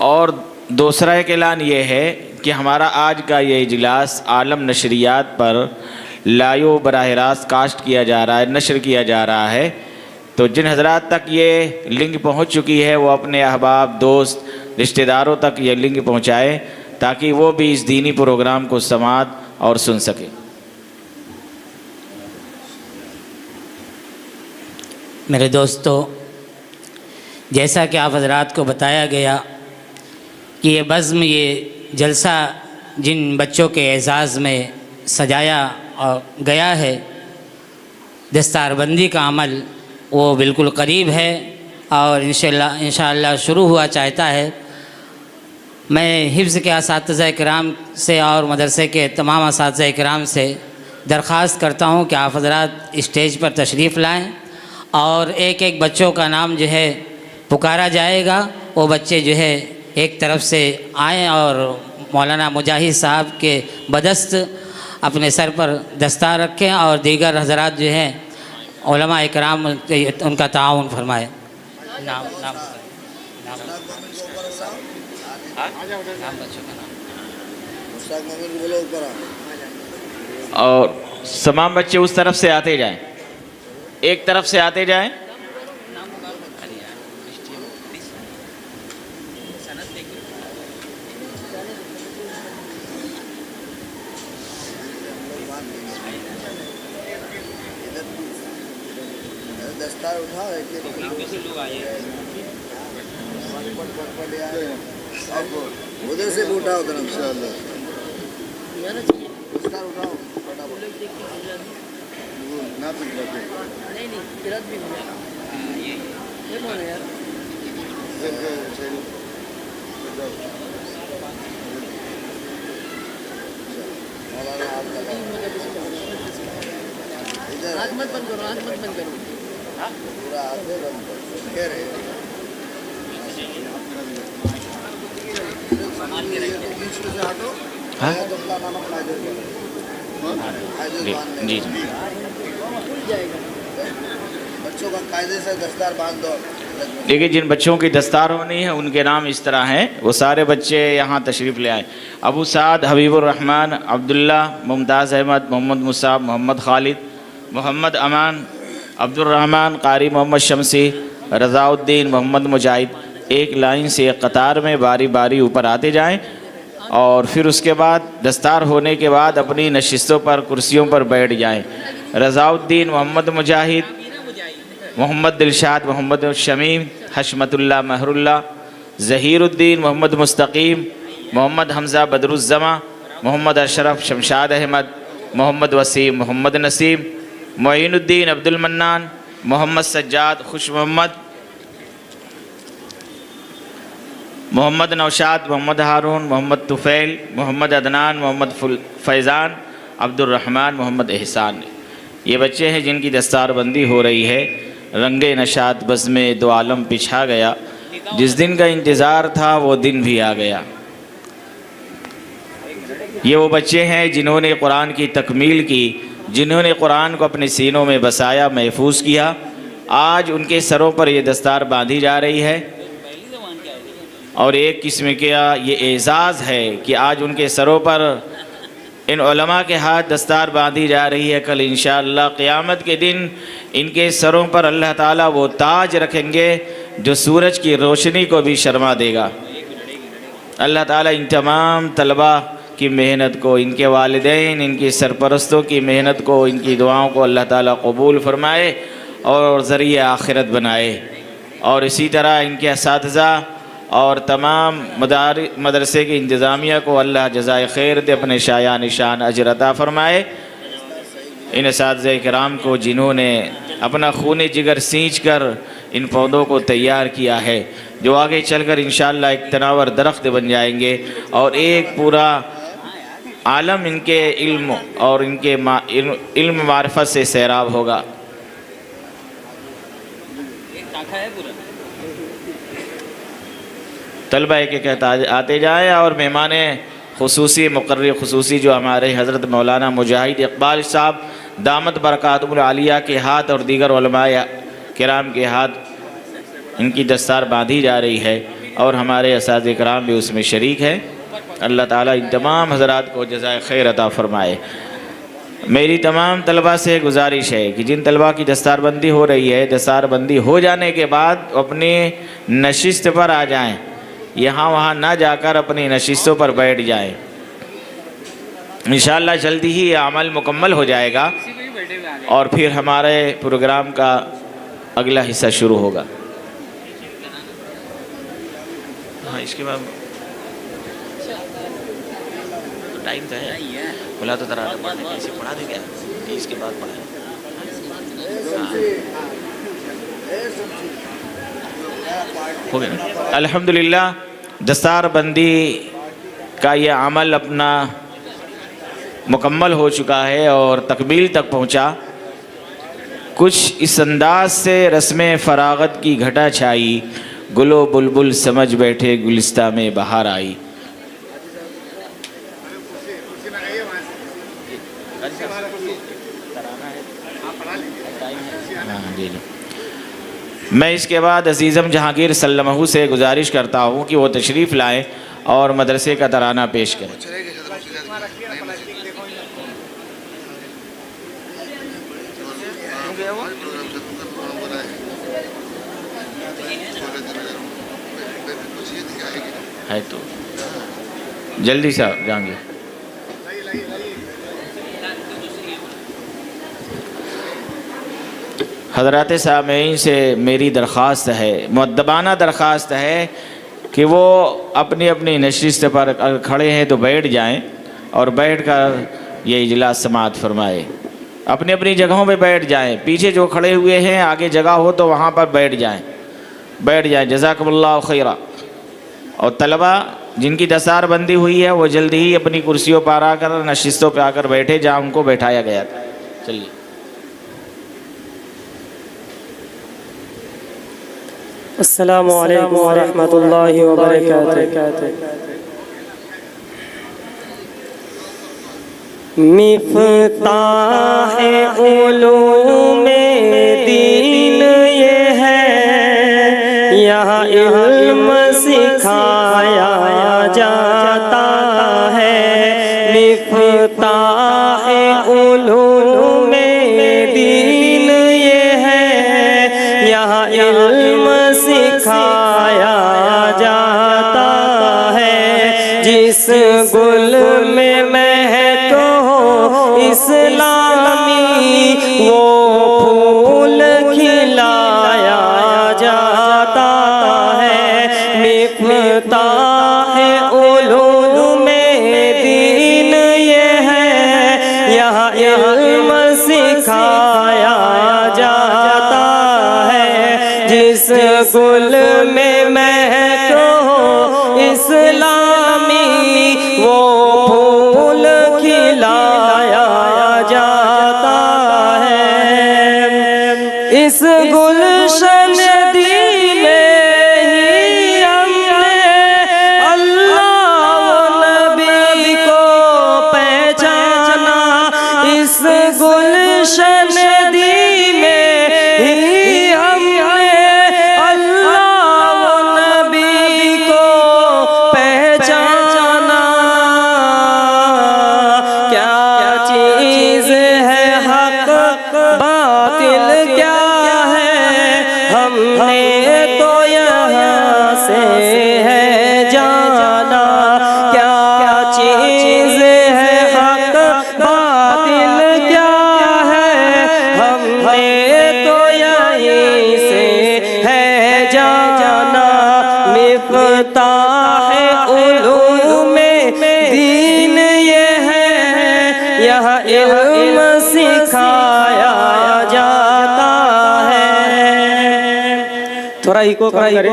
और दूसरा एक ऐलान ये है कि हमारा आज का ये इजलास आलम नशरियात पर लाइव बराह रास्त कास्ट किया जा रहा है, नशर किया जा रहा है। तो जिन हजरात तक ये लिंक पहुंच चुकी है वो अपने अहबाब, दोस्त, रिश्तेदारों तक ये लिंक पहुंचाए ताकि वो भी इस दीनी प्रोग्राम को समात और सुन सके। मेरे दोस्तों, जैसा कि आप हजरात को बताया गया कि ये बज़्म, ये जलसा जिन बच्चों के एज़ाज़ में सजाया और गया है, दस्तारबंदी का अमल वो बिल्कुल करीब है और इंशाअल्लाह शुरू हुआ चाहता है। मैं हिफ्ज़ के असातिज़ा किराम से और मदरसे के तमाम असातिज़ा किराम से दरख्वास्त करता हूँ कि आप हजरात स्टेज पर तशरीफ़ लाएँ और एक एक बच्चों का नाम जो है पुकारा जाएगा। वो बच्चे जो है एक तरफ से आएँ और मौलाना मुजाहिद साहब के बदस्त अपने सर पर दस्तार रखें और दीगर हजरात जो हैं उलमा इकराम उनका ताउन फरमाए। नाम बच्चों का नाम और तमाम बच्चे उस तरफ से आते जाएं, एक तरफ से आते जाएं। दस्तार उठाओ, उधर से उठाओ, उधर दस्तार उठाओ, आँख मत बंद करो, आँख मत बंद करो, पूरा आँखें बंद करो, कह रहे जी बच्चों का कायदे से दस्तार बांध दो। देखिए, जिन बच्चों की दस्तार होनी है उनके नाम इस तरह हैं, वो सारे बच्चे यहाँ तशरीफ़ ले आए। अबू साद, हबीबुर रहमान, अब्दुल्ला, मुमताज़ अहमद, मोहम्मद मुसाब, मोहम्मद खालिद, मोहम्मद अमान, अब्दुल रहमान, कारी मोहम्मद शमसी, रज़ाउद्दीन, मोहम्मद मुजाहिद, एक लाइन से एक कतार में बारी बारी ऊपर आते जाएं और फिर उसके बाद दस्तार होने के बाद अपनी नशिस्तों पर, कुर्सियों पर बैठ जाएं। रज़ाउद्दीन, मोहम्मद मुजाहिद, मोहम्मद दिलशाद, मोहम्मद शमीम, हशमतुल्लाह महरुल्लाह, ज़हीरुद्दीन, मोहम्मद मुस्तकीम, मोहम्मद हमज़ा बदरुज़्ज़मा, मोहम्मद अशरफ, शमशाद अहमद, मोहम्मद वसीम, मोहम्मद नसीम, मोइनुद्दीन, अब्दुल मन्नान, मोहम्मद सज्जाद, खुश मोहम्मद, मोहम्मद नौशाद, मोहम्मद हारून, मोहम्मद तुफ़ैल, मोहम्मद अदनान, मोहम्मद फैज़ान, अब्दुल रहमान, मोहम्मद एहसान। ये बच्चे हैं जिनकी दस्तारबंदी हो रही है। रंगे नशात बज़ में दो आलम पिछा गया, जिस दिन का इंतज़ार था वो दिन भी आ गया। ये वो बच्चे हैं जिन्होंने कुरान की तकमील की, जिन्होंने कुरान को अपने सीनों में बसाया, महफूज किया। आज उनके सरों पर ये दस्तार बांधी जा रही है और एक किस्म का ये एज़ाज़ है कि आज उनके सरों पर इन उलमा के हाथ दस्तार बांधी जा रही है। कल इंशाअल्लाह क़यामत के दिन इनके सरों पर अल्लाह ताला वो ताज रखेंगे जो सूरज की रोशनी को भी शर्मा देगा। अल्लाह ताला इन तमाम तलबा की मेहनत को, इनके वालिदैन, इनकी सरपरस्तों की मेहनत को, इनकी दुआओं को अल्लाह ताला कबूल फरमाए और ज़रिए आखिरत बनाए। और इसी तरह इनके असातिज़ा और तमाम मदरसे की इंतज़ामिया को अल्लाह जज़ाए खैर दे, अपने शाया निशान अजर अता फ़रमाए। इन असातिज़ा किराम को जिन्होंने अपना खून जिगर सींच कर इन पौधों को तैयार किया है, जो आगे चलकर इंशाअल्लाह एक तनावर दरख्त बन जाएंगे और एक पूरा आलम इनके इल्म और इनके इल्म मारिफत से सैराब होगा। तलबा के कहता आते जाए और मेहमान खुसूसी, मुकर्रर खुसूसी जो हमारे हज़रत मौलाना मुजाहिद इकबाल साहब दामत बरकातुहुल आलिया के हाथ और दीगर उलमाए किराम के हाथ इनकी दस्तार बांधी जा रही है। और हमारे असातिज़े किराम भी उसमें शरीक हैं। अल्लाह ताला इन तमाम हज़रात को जज़ाए खैर अता फ़रमाए। मेरी तमाम तलबा से गुजारिश है कि जिन तलबा की दस्तारबंदी हो रही है, दस्तारबंदी हो जाने के बाद अपनी नशिस्त पर आ जाएं, यहाँ वहाँ ना जाकर अपनी नशिस्तों पर बैठ जाएं। इंशाअल्लाह जल्दी ही ये अमल मुकम्मल हो जाएगा और फिर हमारे प्रोग्राम का अगला हिस्सा शुरू होगा। हाँ, इसके बाद तो टाइम तो है, बोला तो तराना पढ़ने के इसे पढ़ा दे क्या कि इसके बाद पढ़ाए। हो गया ना? अल्हम्दुलिल्लाह दस्तारबंदी का ये अमल अपना मुकम्मल हो चुका है और तकमील तक पहुँचा। कुछ इस अंदाज से रस्म फ़रागत की घटा छाई, गुलो बुलबुल समझ बैठे गुलिस्ता में बहार आई। हाँ जी। मैं इसके बाद अज़ीज़म जहांगीर सल्लमहू से गुजारिश करता हूँ कि वो तशरीफ़ लाएँ और मदरसे का तराना पेश करें। है तो जल्दी से जाएंगे। हज़रात सामीन से मेरी दरख्वास्त है, मुअद्दबाना दरख्वास्त है कि वो अपनी अपनी नशिस्त पर खड़े हैं तो बैठ जाएं और बैठ कर ये इजलास समाअत फरमाए। अपनी अपनी जगहों पे बैठ जाएं। पीछे जो खड़े हुए हैं आगे जगह हो तो वहाँ पर बैठ जाएं। जज़ाकुमुल्लाह खैरा। और तलबा जिनकी दस्तारबंदी हुई है वो जल्दी ही अपनी कुर्सियों पर आकर नशिस्तों पर आकर बैठे जहाँ उनको बैठाया गया था। चलिए। अस्सलामु अलैकुम व रहमतुल्लाहि व बरकातुहू। मिफ्ताह उलूम दीन ये है, यहाँ इल्म सिखाया जाता है। मिफ्ताह उलूम दीन ये है, यहाँ इल्म सिखाया जाता है। जिस गुल में महक हो इस्लामी वो फूल खिलाया जाता है। मिफ्ताह उलूम दीन ये है, यहाँ इल्म सिखाया जाता है। जिस गुल में महक हो इस्लामी वो फूल खिलाया जाता है। इस गुलशन दीन ही हमने अल्लाह व नबी को पहचाना। इस गुलशन दीन ही हमने अल्लाह व नबी को पहचाना। क्या चीज़ है हक बातिल क्या है, हमने तो यहाँ से है जाना। क्या चीज़ है हक बातिल क्या है, हमने तो यहीं से है जाना। मिफ्ताह उलूम दीन ये है, यह इल्म सिखाया जाता है। थोड़ा इको करे।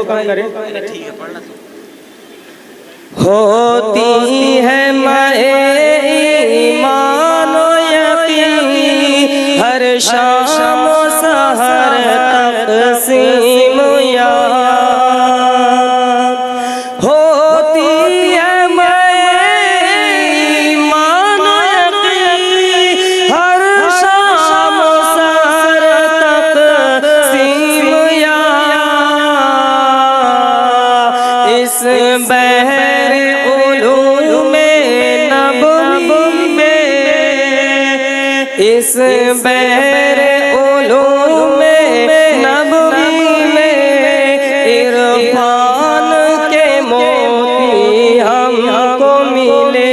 होती है ईमान यकीन हर शाम सहर तक़सीम याद। होती है ईमान यकीन हर शाम सहर तक़सीम याद। इस बहर उलूम नबवी में इरफान के मोती हमको मिले।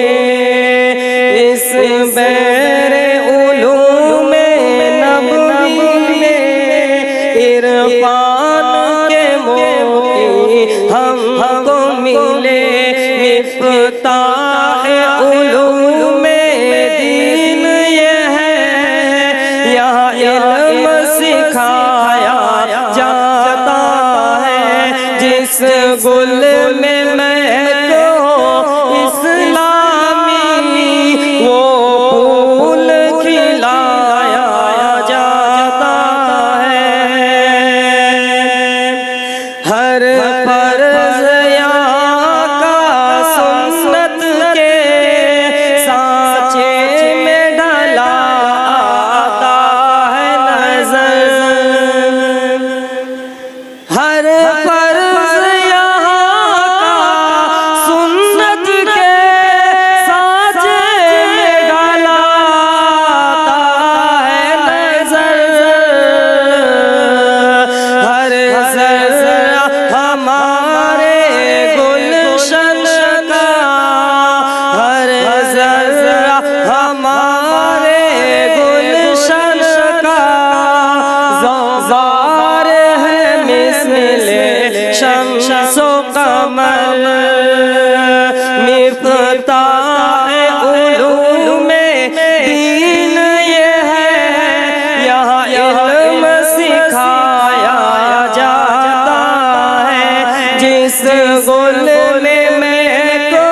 इस बहर उलूम नबवी में इरफान के मोती हमको मिले। मिफ्ताह उलूम दीन ये है, यहाँ इल्म सिखाया जाता है। जिस गुल में महको इस्लामी वो फूल खिलाया जाता है। हर फर्ज यहाँ का सुन्नत के सांचे में ढला आता है नजर। हर फर्ज यहाँ का सुन्नत के सांचे में ढला आता है नजर। हर जर्रा हमारे गुलशन का, हर जर्रा हमारे गुलशन का ज़ौज़ार है मिस्ले शम्सो कमर। मिफ्ताह उलूम दीन ये है, यहाँ इल्म सिखाया जाता है। जिस गुल में महको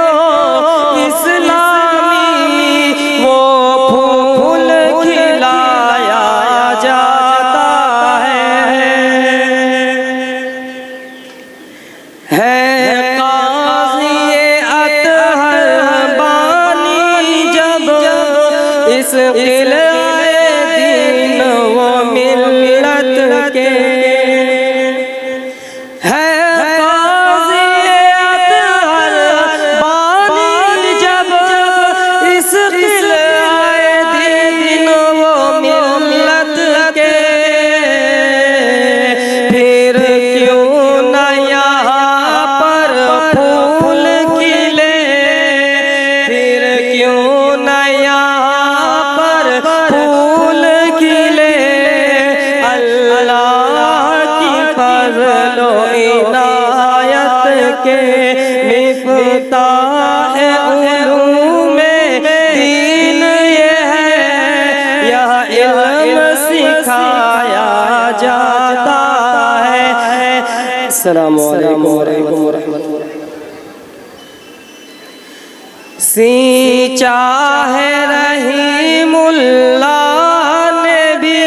इस्लामी वो फूल खिलाया जाता है काज़ी अतहर बानी जब इस किले दीन वो मिल्लत के है। काज़ी अतहर बानी जब इस किले दीन वो मिल्लत के, फिर क्यों न यहाँ पर फूल खिले, फिर क्यों न यहाँ पर फूल खिले। अल्लाह की फज़्ल व इनायत के मिफ्ताह उलूम दीन ये है, यहाँ इल्म सिखाया जाता है। अस्सलामु अलैकुम वरहमतुल्लाह। सींचा है रहीमुल्लाह ने भी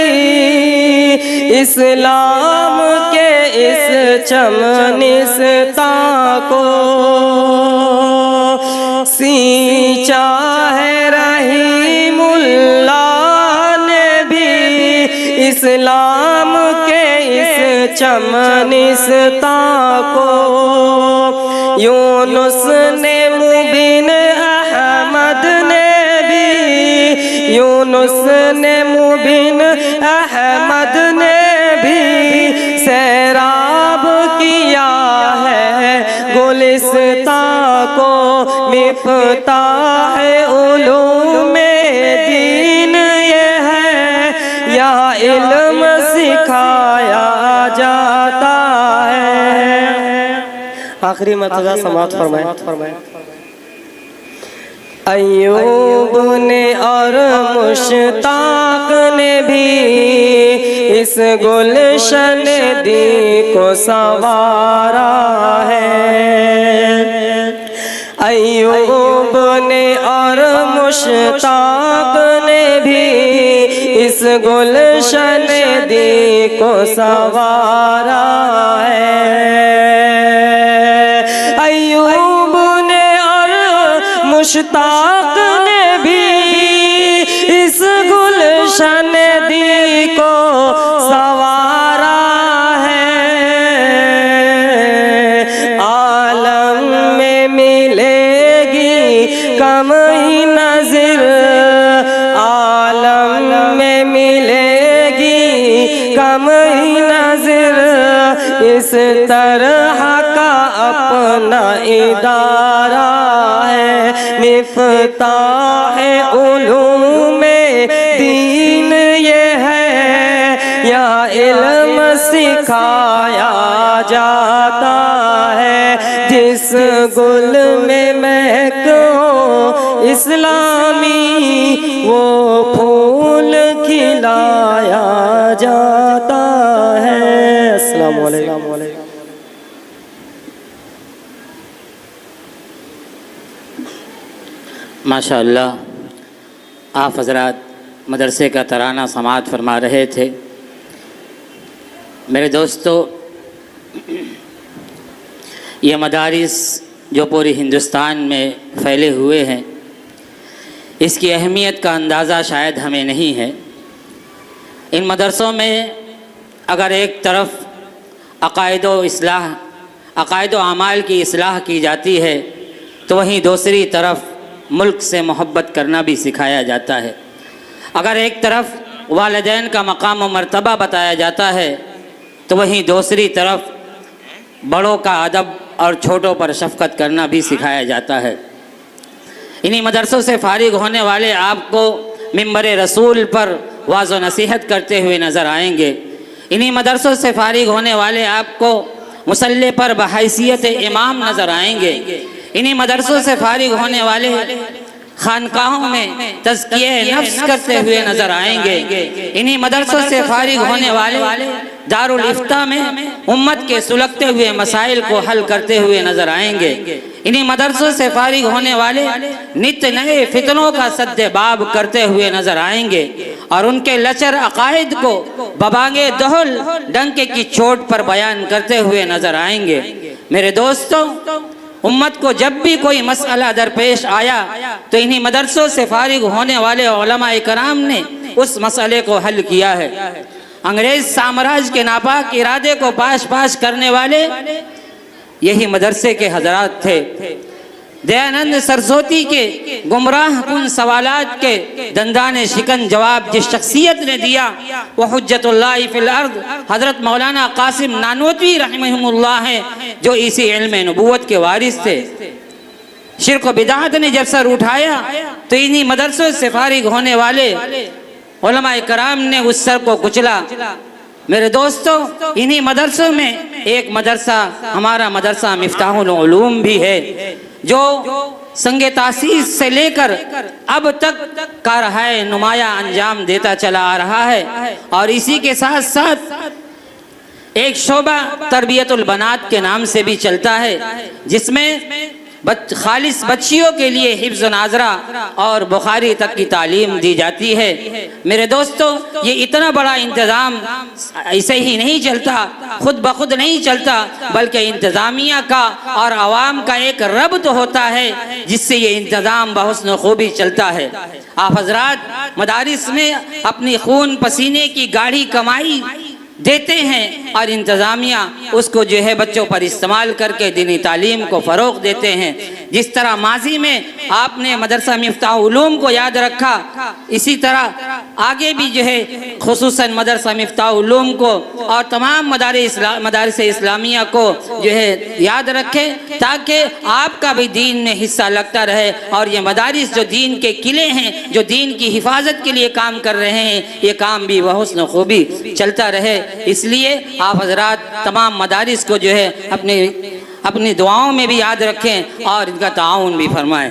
इस्लाम के इस चमनिस्ता को। सींचा है रहीमुल्लाह ने भी इस्लाम के इस चमनिस्ता को। यूनुस ने मुबीन अहमद ने भी, यूनुस ने मुबीन अहमद ने भी सैराब किया है गुलिस्ता को। मिफ्ताह उलूम दीन ये है, यहाँ इल्म सिखाया जाता है। आखिरी मर्तबा समाअत फरमाएं। अय्यूब ने और मुश्ताक ने भी इस गुलशन दी को संवारा है। अय्यूब ने और मुश्ताक ने भी इस गुलशन दी को संवारा है। अय्यूब ने और मुश्ताक ने भी इस गुलशन दी को संवारा है। आलम में मिलेगी कम ही नज़र, आलम इस तरह का अपना इदारा है। मिफ्ताह उलूम दीन ये है, या इल्म सिखाया जाता है। जिस गुल में महक हो इस्लामी, वो फूल खिलाया जाता है। अस्सलामु अलैकुम। माशाअल्लाह आप हज़रात मदरसे का तराना समाअत फरमा रहे थे। मेरे दोस्तों, ये मदारिस जो पूरे हिंदुस्तान में फैले हुए हैं, इसकी अहमियत का अंदाज़ा शायद हमें नहीं है। इन मदरसों में अगर एक तरफ अक़ायद व अमाल की इस्लाह की जाती है, तो वहीं दूसरी तरफ मुल्क से मोहब्बत करना भी सिखाया जाता है। अगर एक तरफ वालिदैन का मकाम व मर्तबा बताया जाता है, तो वहीं दूसरी तरफ बड़ों का अदब और छोटों पर शफ़क़त करना भी सिखाया जाता है। इन्हीं मदरसों से फारिग होने वाले आपको मिंबर रसूल पर वाज़ व नसीहत करते हुए नज़र आएंगे। इन्हीं मदरसों से फारिग होने वाले आपको मुसल्ले पर बहैसियत इमाम नज़र आएंगे। इन्हीं मदरसों से फारिग होने वाले खानकाहों में तज़किये नफ्स करते हुए नज़र आएंगे। इन्हीं मदरसों से फारिग होने वाले दारुल इफ्ता में उम्मत के सुलगते हुए मसाइल को हल करते हुए नज़र आएंगे। इन्हीं मदरसों से फारिग होने वाले नित्य नए फितनों का सद्देबाब करते हुए नज़र आएंगे और उनके लचर अकायद को बबांगे दहल डंके की चोट पर बयान करते हुए नज़र आएंगे। मेरे दोस्तों, उम्मत को जब भी कोई मसला दरपेश आया तो इन्हीं मदरसों से फारिग होने वाले उलमा इकराम ने उस मसले को हल किया है। अंग्रेज साम्राज्य के नापाक इरादे को पाश करने वाले यही मदरसे के हजरात थे। दयानंद सरस्वती के गुमराह कुन सवालात के दंदाने शिकन जवाब जिस शख्सियत ने दिया, वह हुज्जतुल्लाह फिल अर्द हज़रत मौलाना कासिम नानोतवी रहमहुल्लाह हैं, जो इसी इल्म नबूवत के वारिस थे। शिर्क व बिदाअत ने जब सर उठाया तो इन्हीं मदरसों से फारिग होने वाले उलमा कराम ने उस सर को कुचला। मेरे दोस्तों, इन्हीं मदरसों में एक मदरसा हमारा मदरसा मिफ्ताहुल उलूम भी है, जो संगे तासीस से लेकर अब तक कारहाय नुमाया अंजाम देता चला आ रहा है। और इसी के साथ साथ एक शोबा तरबियतुल बनात के नाम से भी चलता है, जिसमें खालिस बच्चियों के लिए हिफ्ज़ नाजरा और बुखारी तक की तालीम दी जाती है। मेरे दोस्तों, ये इतना बड़ा इंतज़ाम ऐसे ही नहीं चलता, खुद ब खुद नहीं चलता, बल्कि इंतज़ामिया का और आवाम का एक रब्त होता है, जिससे ये इंतज़ाम बहुस्न खूबी चलता है। आप हजरात मदारिस में अपनी खून पसीने की गाढ़ी कमाई देते हैं और इंतज़ामिया उसको जो है बच्चों पर इस्तेमाल करके दीनी तालीम को फ़रोग़ देते हैं। जिस तरह माजी में आपने मदरसा मिफ्ताह उलूम को याद रखा, इसी तरह आगे भी जो है खुसूसन मदरसा मिफ्ताह उलूम को और तमाम मदारिस इस्लामिया को जो है याद रखें, ताकि आपका भी दीन में हिस्सा लगता रहे और ये मदारिस जो दीन के किले हैं, जो दीन की हिफाजत के लिए काम कर रहे हैं, ये काम भी बहुस्न खूबी चलता रहे। इसलिए आप हजरात तमाम मदारिस को जो है अपनी दुआओं में भी याद रखें और इनका ताउन भी फरमाएं।